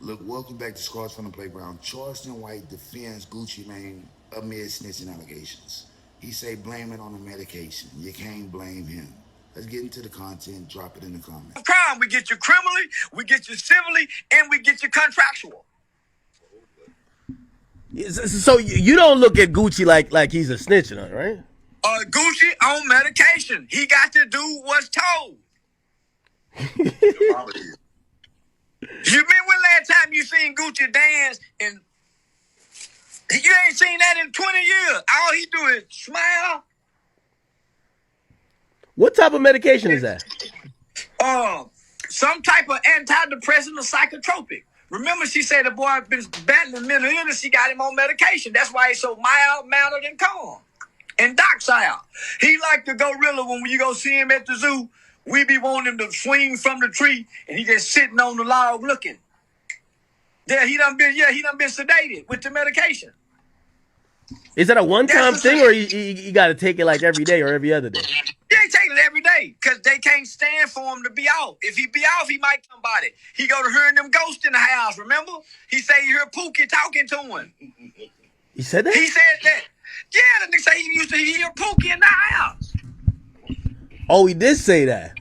Look, welcome back to Scars from the Playground. Charleston White defends Gucci Mane amid snitching allegations. He say blame it on the medication. You can't blame him. Let's get into the content. Drop it in the comments. Crime, we get you criminally, we get you civilly, and we get you contractual. So you don't look at Gucci like he's a snitch, right? Gucci on medication. He got to do what's told. You remember when last time you seen Gucci dance and you ain't seen that in 20 years. All he do is smile. What type of medication is that? Some type of antidepressant or psychotropic. Remember, she said the boy been battling mental illness. She got him on medication. That's why he's so mild, mannered, and calm. And docile. He like the gorilla when you go see him at the zoo. We be wanting him to swing from the tree, and he just sitting on the log looking. He done been sedated with the medication. Is that a one-time thing, or you got to take it like every day or every other day? They take it every day because they can't stand for him to be off. If he be off, he might come by it. He go to hearing them ghosts in the house, remember? He say you hear Pookie talking to him. He said that? He said that. Yeah, the nigga say he used to hear Pookie in the house. Oh, he did say that.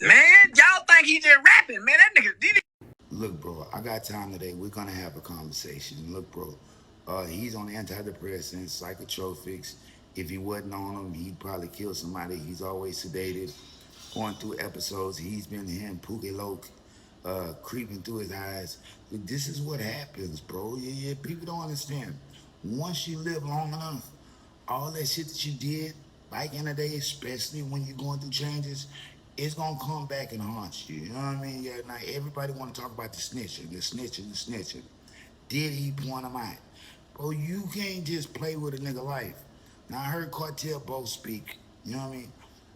Man, y'all think he just rapping. Man, that nigga... Look, bro, I got time today. We're going to have a conversation. Look, bro, he's on antidepressants, psychotropics. If he wasn't on them, he'd probably kill somebody. He's always sedated, going through episodes. He's been hearing Pookie Loke creeping through his eyes. Look, this is what happens, bro. Yeah, people don't understand. Once you live long enough, all that shit that you did back in the day, especially when you're going through changes, it's gonna come back and haunt you. You know what I mean? Yeah, now everybody wanna talk about the snitching, the snitching, the snitching. Did he point him out? Bro, you can't just play with a nigga life. Now I heard Cartel both speak, you know what I mean?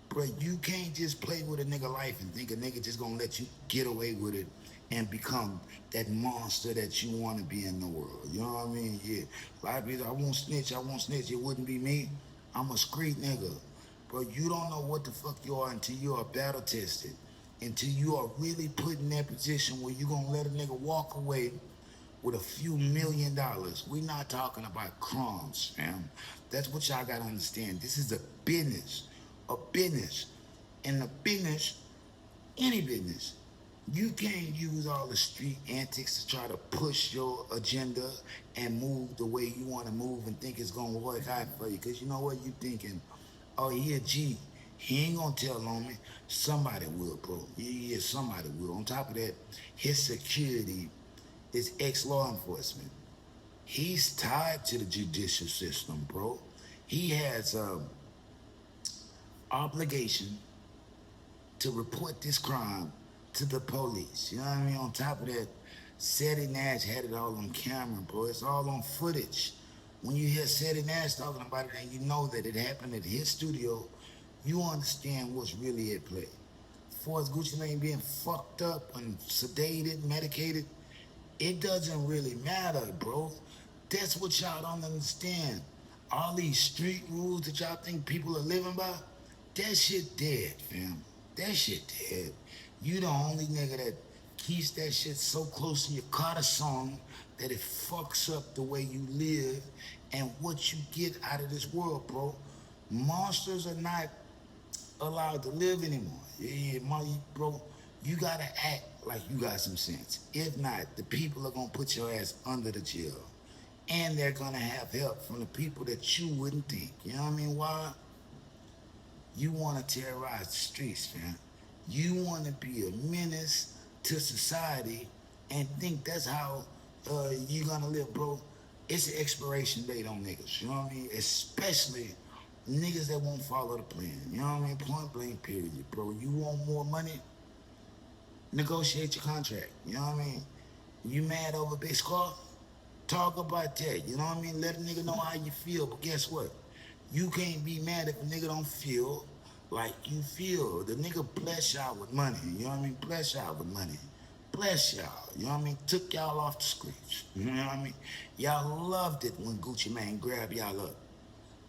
Bro, you can't just play with a nigga life and think a nigga just gonna let you get away with it and become that monster that you wanna be in the world. You know what I mean? Yeah. A lot of people, I won't snitch, it wouldn't be me. I'm a street nigga. Bro, you don't know what the fuck you are until you are battle tested. Until you are really put in that position where you're gonna let a nigga walk away with a few $1,000,000. We're not talking about crumbs, fam. That's what y'all gotta understand. This is a business. A business. And the business, any business, you can't use all the street antics to try to push your agenda and move the way you want to move and think it's gonna work out for you. Cause you know what, you thinking, oh, he a G. He ain't gonna tell on me. Somebody will, bro. Yeah, somebody will. On top of that, his security is ex-law enforcement. He's tied to the judicial system, bro. He has obligation to report this crime to the police. You know what I mean? On top of that, Seti Nash had it all on camera, bro. It's all on footage. When you hear Seti Nash talking about it and you know that it happened at his studio, you understand what's really at play. As far as Gucci Mane being fucked up and sedated, medicated, it doesn't really matter, bro. That's what y'all don't understand. All these street rules that y'all think people are living by, that shit dead, fam. That shit dead. You the only nigga that keeps that shit so close to your Carter song that it fucks up the way you live and what you get out of this world, bro. Monsters are not allowed to live anymore. Yeah, bro, you gotta act like you got some sense. If not, the people are gonna put your ass under the jail. And they're gonna have help from the people that you wouldn't think. You know what I mean? Why? You wanna terrorize the streets, man. You wanna be a menace to society and think that's how you're gonna live, bro. It's an expiration date on niggas, you know what I mean? Especially niggas that won't follow the plan. You know what I mean? Point blank period, bro. You want more money? Negotiate your contract. You know what I mean? You mad over big scar? Talk about that. You know what I mean? Let a nigga know how you feel. But guess what? You can't be mad if a nigga don't feel like you feel. The nigga bless y'all with money. You know what I mean? Bless y'all with money. Bless y'all. You know what I mean? Took y'all off the streets. You know what I mean? Y'all loved it when Gucci Mane grabbed y'all up.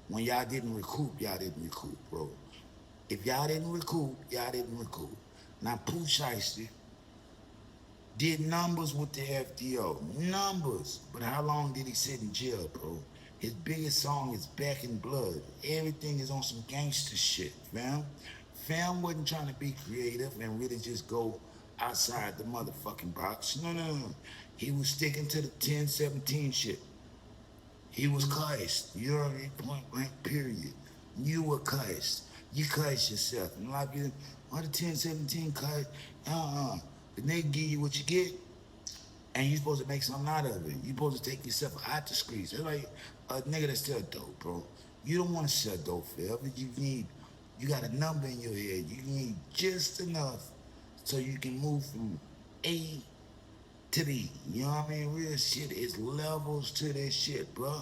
When y'all didn't recoup, y'all didn't recoup, bro. If y'all didn't recoup, y'all didn't recoup. Now, Pooh Shiesty, Did numbers with the FDO. Numbers. But how long did he sit in jail, bro? His biggest song is Back in Blood. Everything is on some gangster shit, fam. Fam wasn't trying to be creative and really just go outside the motherfucking box. No, no, no. He was sticking to the 1017 shit. He was cussed. You know what I mean? Point blank, period. You were cussed. You cussed yourself. And like you, on the 1017 cuss, the nigga give you what you get, and you supposed to make something out of it. You supposed to take yourself out the streets. It's like a nigga that sell dope, bro. You don't want to sell dope forever. You got a number in your head. You need just enough so you can move from A to B. You know what I mean? Real shit is levels to this shit, bro.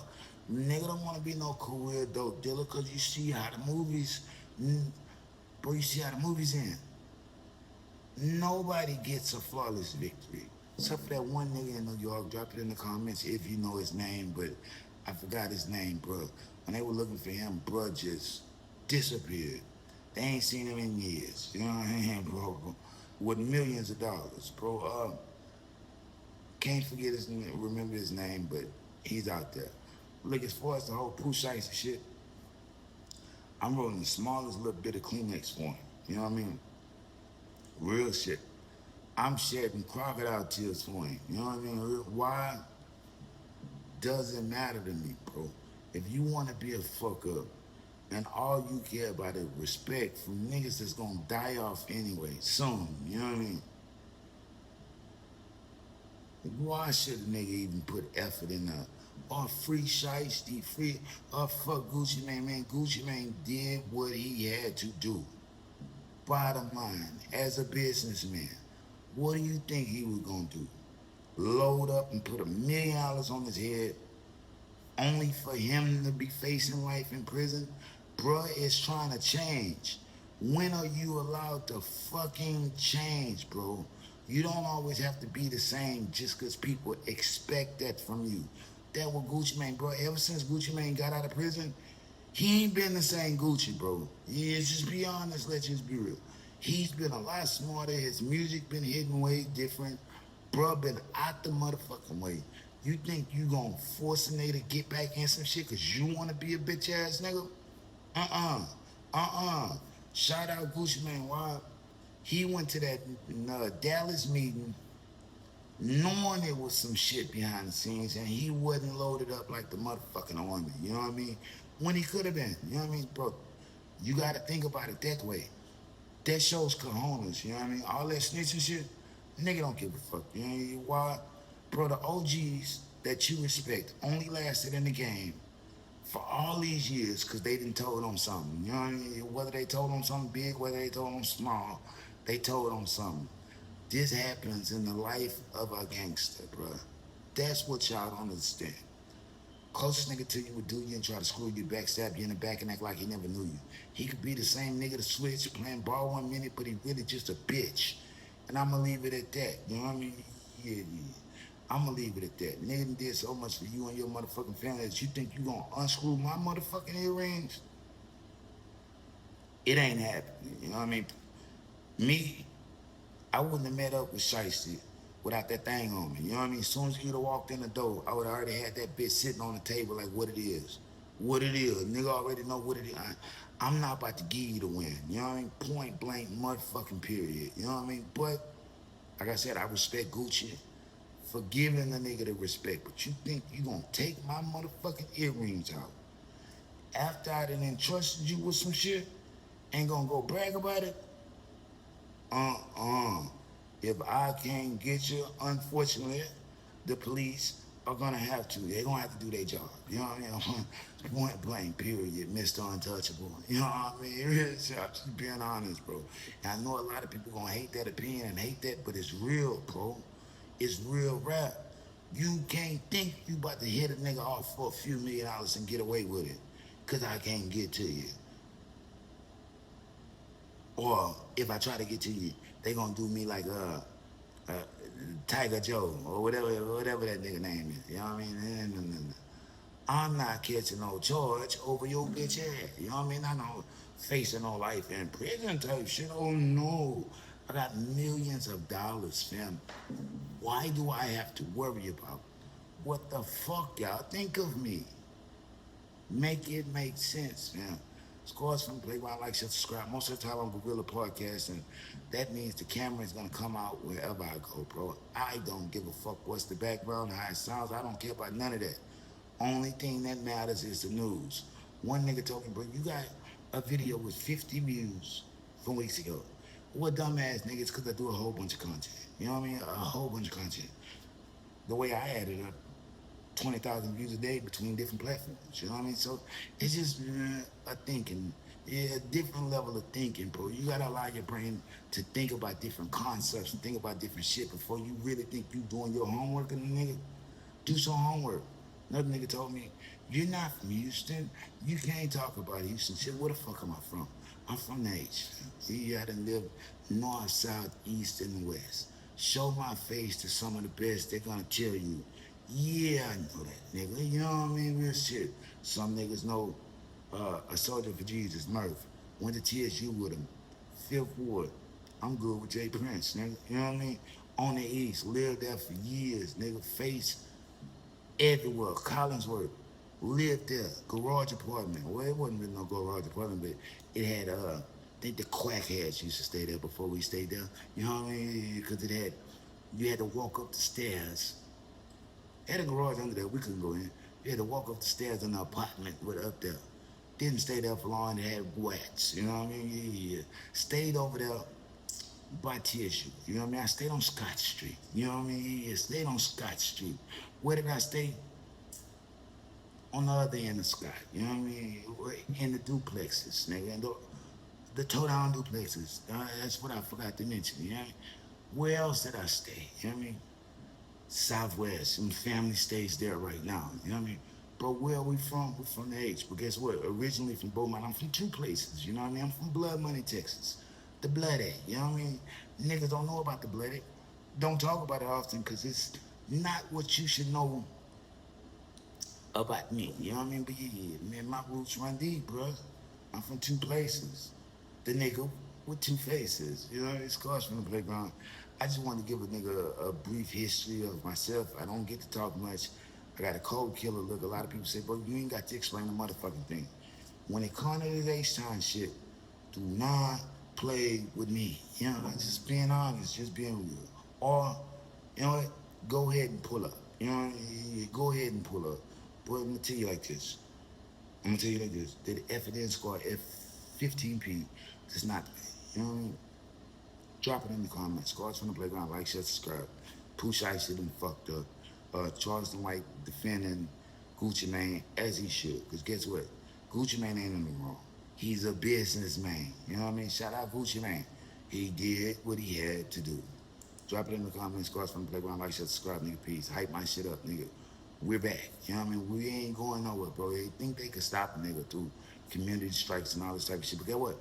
Nigga don't want to be no career dope dealer because you see how the movies, bro, you see how the movies end. Nobody gets a flawless victory. Except for that one nigga in New York. Drop it in the comments if you know his name, but I forgot his name, bro. When they were looking for him, bro just disappeared. They ain't seen him in years. You know what I mean, bro? With millions of dollars, bro. Can't forget his name, remember his name, but he's out there. Look, as far as the whole Pooh Shiesty shit, I'm rolling the smallest little bit of Kleenex for him. You know what I mean? Real shit. I'm shedding crocodile tears for him. You know what I mean? Why? Doesn't matter to me, bro. If you want to be a fuck up, and all you care about is respect from niggas that's gonna die off anyway, soon. You know what I mean? Why should a nigga even put effort in that? Or free Shiesty, free, or fuck Gucci Mane, man. Gucci Mane did what he had to do. Bottom line, as a businessman, what do you think he was gonna do? Load up and put $1 million on his head only for him to be facing life in prison? Bruh is trying to change. When are you allowed to fucking change, bro? You don't always have to be the same just because people expect that from you. That was Gucci Mane, bro. Ever since Gucci Mane got out of prison, he ain't been the same Gucci, bro. Yeah, just be honest, let's just be real. He's been a lot smarter. His music been hitting way different. Bruh been out the motherfucking way. You think you gonna force a nigga to get back in some shit cause you wanna be a bitch ass nigga? Shout out Gucci Mane. Why? He went to that Dallas meeting knowing it was some shit behind the scenes and he wasn't loaded up like the motherfucking army. You know what I mean? When he could have been. You know what I mean? Bro, you gotta think about it that way. That shows cojones, you know what I mean? All that snitching shit, nigga don't give a fuck. You know why? Bro, the OGs that you respect only lasted in the game for all these years because they didn't told on something. You know what I mean? Whether they told on something big, whether they told on small, they told on something. This happens in the life of a gangster, bro. That's what y'all don't understand. Closest nigga to you would do you and try to screw you, backstab you in the back and act like he never knew you. He could be the same nigga to switch, playing ball 1 minute, but he really just a bitch. And I'ma leave it at that. You know what I mean? Yeah. I'ma leave it at that. Nigga did so much for you and your motherfucking family that you think you gonna unscrew my motherfucking earrings? It ain't happening. You know what I mean? Me, I wouldn't have met up with Shiesty without that thing on me. You know what I mean? As soon as you'd have walked in the door, I would have already had that bitch sitting on the table like what it is. What it is. Nigga already know what it is. I'm not about to give you the win. You know what I mean? Point blank, motherfucking period. You know what I mean? But, like I said, I respect Gucci for giving the nigga the respect. But you think you gonna take my motherfucking earrings out after I done entrusted you with some shit? Ain't gonna go brag about it? If I can't get you, unfortunately, the police are gonna have to. They're gonna have to do their job. You know what I mean? Point blank, period, Mr. Untouchable. You know what I mean? Really, I'm just being honest, bro. And I know a lot of people gonna hate that opinion and hate that, but it's real, bro. It's real rap. You can't think you about to hit a nigga off for a few $1 million and get away with it, cause I can't get to you. Or if I try to get to you, they gonna do me like Tiger Joe or whatever that nigga name is. You know what I mean? No. I'm not catching no charge over your bitch ass. You know what I mean? I know facing no life in prison type shit. Oh no. I got millions of dollars, fam. Why do I have to worry about what the fuck y'all think of me? Make it make sense, man. Scores from Playground, like, share, subscribe. Most of the time I'm Gorilla Podcasting. That means the camera is gonna come out wherever I go, bro. I don't give a fuck what's the background, how it sounds. I don't care about none of that. Only thing that matters is the news. One nigga told me, bro, you got a video with 50 views from weeks ago. What dumbass niggas, because I do a whole bunch of content. You know what I mean? A whole bunch of content. The way I added up 20,000 views a day between different platforms. You know what I mean? So it's just a thinking, a different level of thinking, bro. You gotta allow your brain to think about different concepts and think about different shit before you really think you doing your homework. And nigga, do some homework. Another nigga told me, you're not from Houston. You can't talk about Houston shit. Where the fuck am I from? I'm from the H. See, I done lived north, south, east, and west. Show my face to some of the best. They're gonna tell you, yeah, I know that, nigga. You know what I mean? Real shit. Some niggas know a soldier for Jesus, Murph. Went to TSU with him. Fifth Ward. I'm good with Jay Prince, nigga. You know what I mean? On the East. Lived there for years, nigga. Face everywhere. Collinsworth. Lived there. Garage apartment. Well, it wasn't really no garage apartment, but it had, I think the quackheads used to stay there before we stayed there. You know what I mean? Because you had to walk up the stairs. Had a garage under there, we couldn't go in. You had to walk up the stairs in the apartment with up there. Didn't stay there for long, they had rats, you know what I mean? Yeah. Stayed over there by TSU, you know what I mean? I stayed on Scott Street, you know what I mean? Yeah, stayed on Scott Street. Where did I stay? On the other end of Scott, you know what I mean? In the duplexes, nigga. And the toe-down duplexes. That's what I forgot to mention, you know what I mean? Where else did I stay, you know what I mean? Southwest, and family stays there right now. You know what I mean? But where are we from? We're from the H. But guess what? Originally from Beaumont, I'm from two places. You know what I mean? I'm from Blood Money, Texas. The Blood A. You know what I mean? Niggas don't know about the Blood A. Don't talk about it often because it's not what you should know about me. You know what I mean? But yeah, man, my roots run deep, bro. I'm from two places. The nigga with two faces. You know, it's Scars from the Playground. I just wanted to give a nigga a brief history of myself. I don't get to talk much. I got a cold killer look. A lot of people say, bro, you ain't got to explain the motherfucking thing. When it comes to this H-Time shit, do not play with me. You know, just being honest, just being real. Or, you know what, go ahead and pull up. You know, go ahead and pull up. But I'm gonna tell you like this. The evidence score F15P does not play. You know what I mean? Drop it in the comments. Scars from the Playground. Like, share, subscribe. Pooh Ice done fucked up. Charleston White defending Gucci Mane as he should. Because guess what? Gucci Mane ain't in the wrong. He's a businessman. You know what I mean? Shout out Gucci Mane. He did what he had to do. Drop it in the comments. Scars from the Playground. Like, share, subscribe, nigga. Peace. Hype my shit up, nigga. We're back. You know what I mean? We ain't going nowhere, bro. They think they could stop a nigga through community strikes and all this type of shit. But guess what?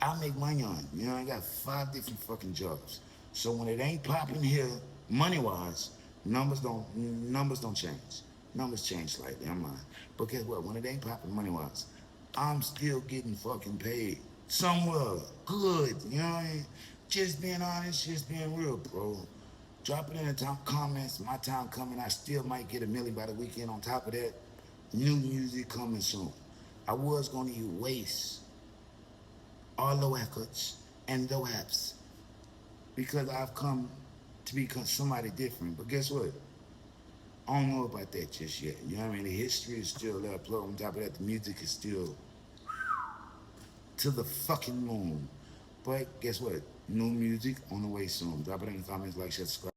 I make money on it. You know, I got 5 different fucking jobs. So when it ain't popping here, money-wise, numbers don't change. Numbers change slightly, I'm lying. But guess what? When it ain't popping money-wise, I'm still getting fucking paid. Somewhere. Good. You know what I mean? Just being honest, just being real, bro. Drop it in the comments. My time coming. I still might get $1 million by the weekend. On top of that, new music coming soon. I was going to erase all the records and the apps because I've come to become somebody different. But guess what? I don't know about that just yet. You know what I mean? The history is still there. Plus, on top of that, the music is still to the fucking moon. But guess what? New music on the way soon. Drop it in the comments, like, share, subscribe.